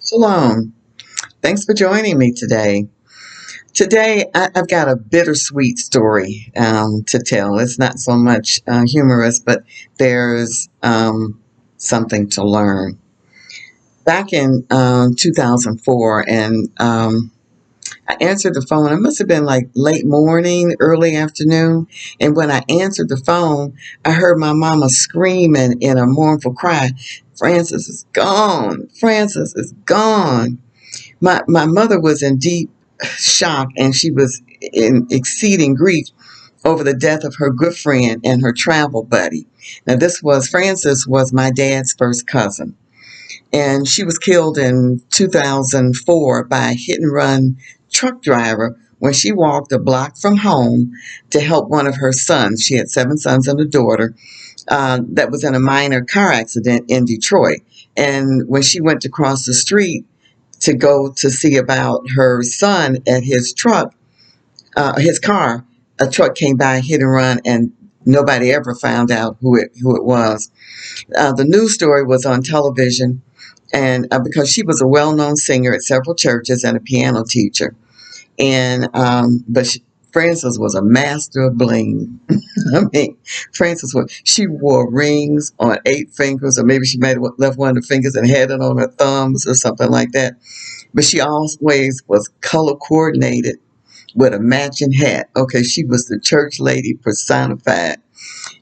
Shalom. Thanks for joining me today. I've got a bittersweet story to tell. It's not so much humorous, but there's something to learn. Back in 2004, and I answered the phone. It must have been like late morning, early afternoon. And when I answered the phone, I heard my mama screaming in a mournful cry, "Francis is gone. Francis is gone." My mother was in deep shock, and she was in exceeding grief over the death of her good friend and her travel buddy. Now, Frances was my dad's first cousin, and she was killed in 2004 by a hit and run truck driver when she walked a block from home to help one of her sons. She had 7 sons and a daughter that was in a minor car accident in Detroit. And when she went to cross the street to go to see about her son at his car, a truck came by, hit and run, and nobody ever found out who it was. The news story was on television, and because she was a well-known singer at several churches and a piano teacher, but Frances was a master of bling. I mean, she wore rings on 8 fingers, or maybe she might have left one of the fingers and had it on her thumbs or something like that. But she always was color coordinated with a matching hat. Okay, she was the church lady personified.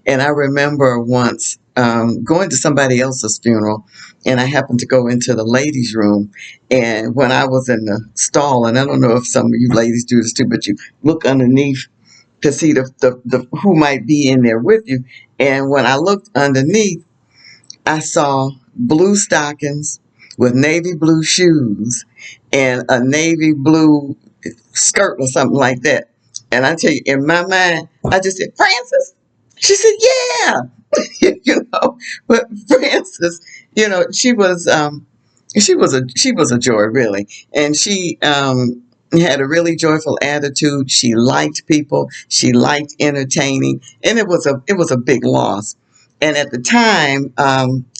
And I remember once going to somebody else's funeral, and I happened to go into the ladies' room. And when I was in the stall, and I don't know if some of you ladies do this too, but you look underneath to see the who might be in there with you. And when I looked underneath, I saw blue stockings with navy blue shoes and a navy blue skirt or something like that. And I tell you, in my mind, I just said, "Francis." She said, "Yeah." But Francis, she was a joy, really. And she had a really joyful attitude. She liked people. She liked entertaining, and it was a big loss. And at the time,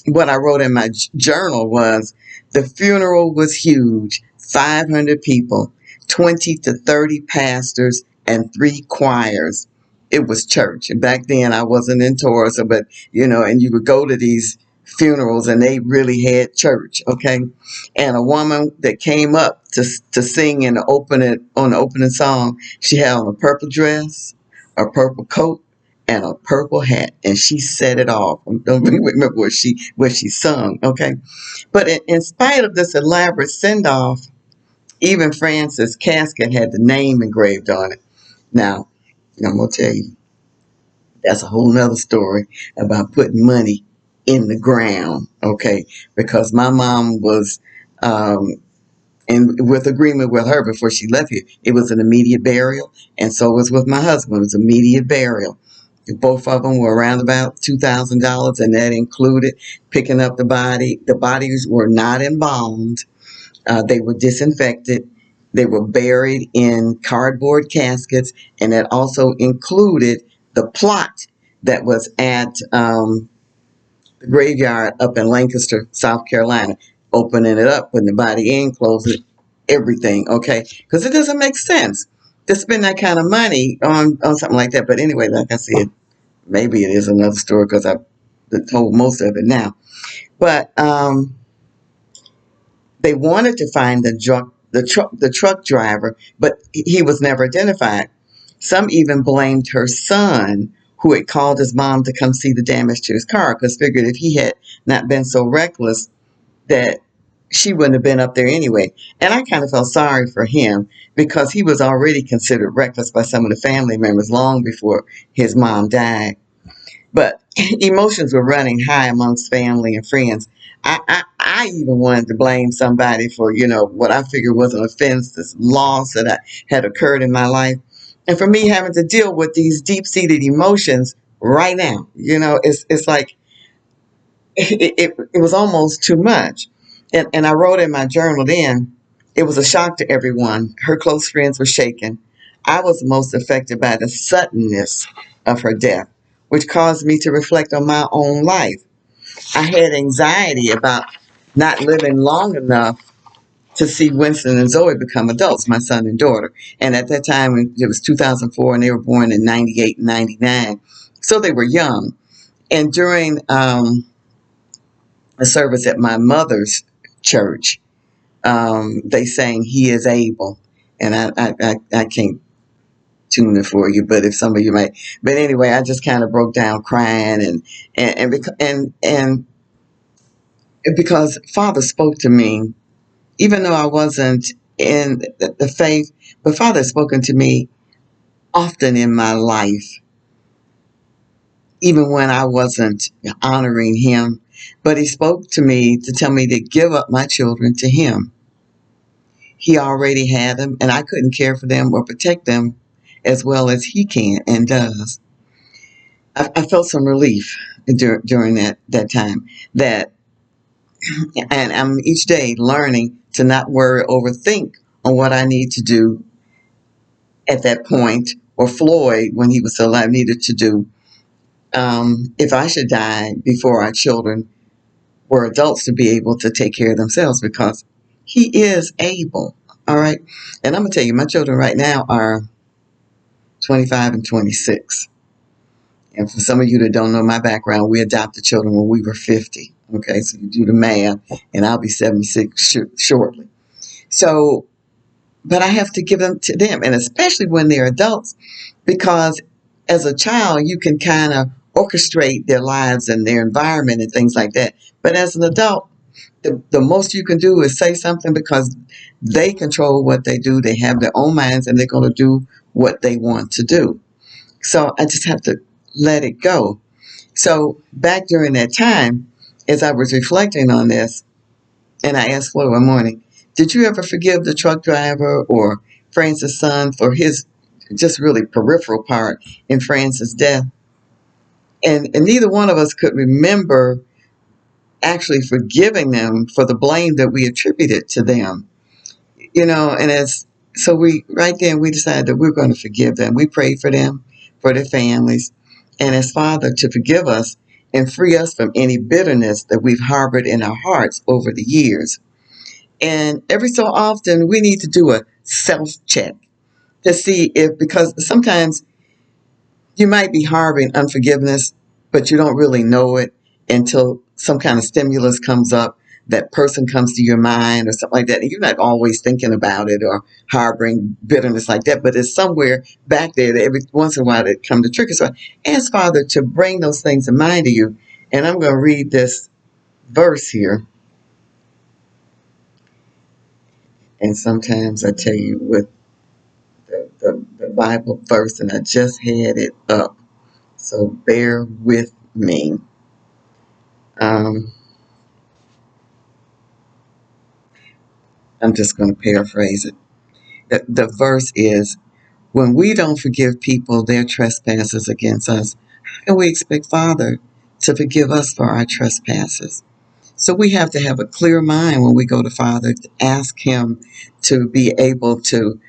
what I wrote in my journal was the funeral was huge, 500 people, 20 to 30 pastors, and 3 choirs. It was church. And back then I wasn't in Taurus, but and you would go to these funerals and they really had church, okay? And a woman that came up to sing in on the opening song, she had on a purple dress, a purple coat, and a purple hat, and she set it off. I don't remember what she sung, okay? But in spite of this elaborate send off, even Francis' casket had the name engraved on it. Now, I'm gonna tell you, that's a whole nother story about putting money in the ground, okay? Because my mom was with agreement with her before she left here. It was an immediate burial, and so it was with my husband. It was immediate burial. Both of them were around about $2,000, and that included picking up the body. The bodies were not embalmed. They were disinfected. They were buried in cardboard caskets, and that also included the plot that was at the graveyard up in Lancaster, South Carolina, opening it up, putting the body in, closing it, everything, okay? Because it doesn't make sense to spend that kind of money on something like that. But anyway, like I said, maybe it is another story because I've told most of it now. But they wanted to find the truck driver, but he was never identified. Some even blamed her son, who had called his mom to come see the damage to his car, because figured if he had not been so reckless that she wouldn't have been up there anyway. And I kind of felt sorry for him because he was already considered reckless by some of the family members long before his mom died. But emotions were running high amongst family and friends. I even wanted to blame somebody for, what I figured was an offense, this loss that had occurred in my life. And for me having to deal with these deep-seated emotions right now, it's like it was almost too much. And I wrote in my journal then, it was a shock to everyone. Her close friends were shaken. I was most affected by the suddenness of her death, which caused me to reflect on my own life. I had anxiety about not living long enough to see Winston and Zoe become adults, my son and daughter. And at that time, it was 2004, and they were born in 98 and 99. So they were young. And during a service at my mother's church, they sang "He is Able," and I can't tune it for you, but if some of you might. But anyway, I just kind of broke down crying, and because Father spoke to me, even though I wasn't in the faith, but Father has spoken to me often in my life, even when I wasn't honoring Him. But He spoke to me to tell me to give up my children to Him. He already had them, and I couldn't care for them or protect them as well as He can and does. I felt some relief during that time. And I'm each day learning to not worry, overthink on what I need to do at that point, or Floyd, when he was still alive, needed to do. If I should die before our children were adults, to be able to take care of themselves, because He is able. All right. And I'm going to tell you, my children right now are 25 and 26. And for some of you that don't know my background, we adopted children when we were 50. Okay, so you do the math, and I'll be 76 shortly. So, but I have to give them to them, and especially when they're adults, because as a child, you can kind of orchestrate their lives and their environment and things like that. But as an adult, the most you can do is say something, because they control what they do. They have their own minds, and they're going to do what they want to do. So I just have to let it go. So back during that time, as I was reflecting on this, and I asked Floyd one morning, did you ever forgive the truck driver or Francis' son for his just really peripheral part in Francis' death? And neither one of us could remember actually forgiving them for the blame that we attributed to them. And so we, right then, we decided that we're going to forgive them. We prayed for them, for their families, and as Father, to forgive us and free us from any bitterness that we've harbored in our hearts over the years. And every so often, we need to do a self-check to see if, because sometimes you might be harboring unforgiveness, but you don't really know it until some kind of stimulus comes up, that person comes to your mind or something like that. And you're not always thinking about it or harboring bitterness like that, but it's somewhere back there that every once in a while it comes to trigger. So ask Father to bring those things in mind to you. And I'm going to read this verse here. And sometimes I tell you with the Bible verse, and I just had it up, so bear with me. Um, I'm just going to paraphrase it. The verse is, when we don't forgive people their trespasses against us, how can we expect Father to forgive us for our trespasses? So we have to have a clear mind when we go to Father, to ask Him to be able to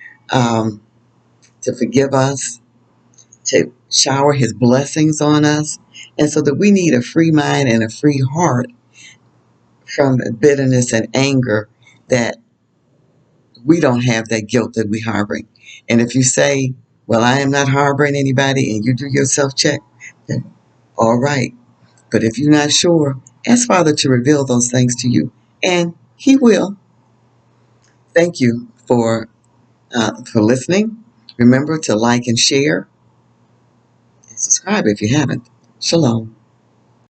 forgive us, to shower His blessings on us, and so that we need a free mind and a free heart from bitterness and anger, that we don't have that guilt that we harboring. And if you say, well, I am not harboring anybody, and you do your self-check, then all right. But if you're not sure, ask Father to reveal those things to you, and He will. Thank you for listening. Remember to like and share, and subscribe if you haven't. Shalom.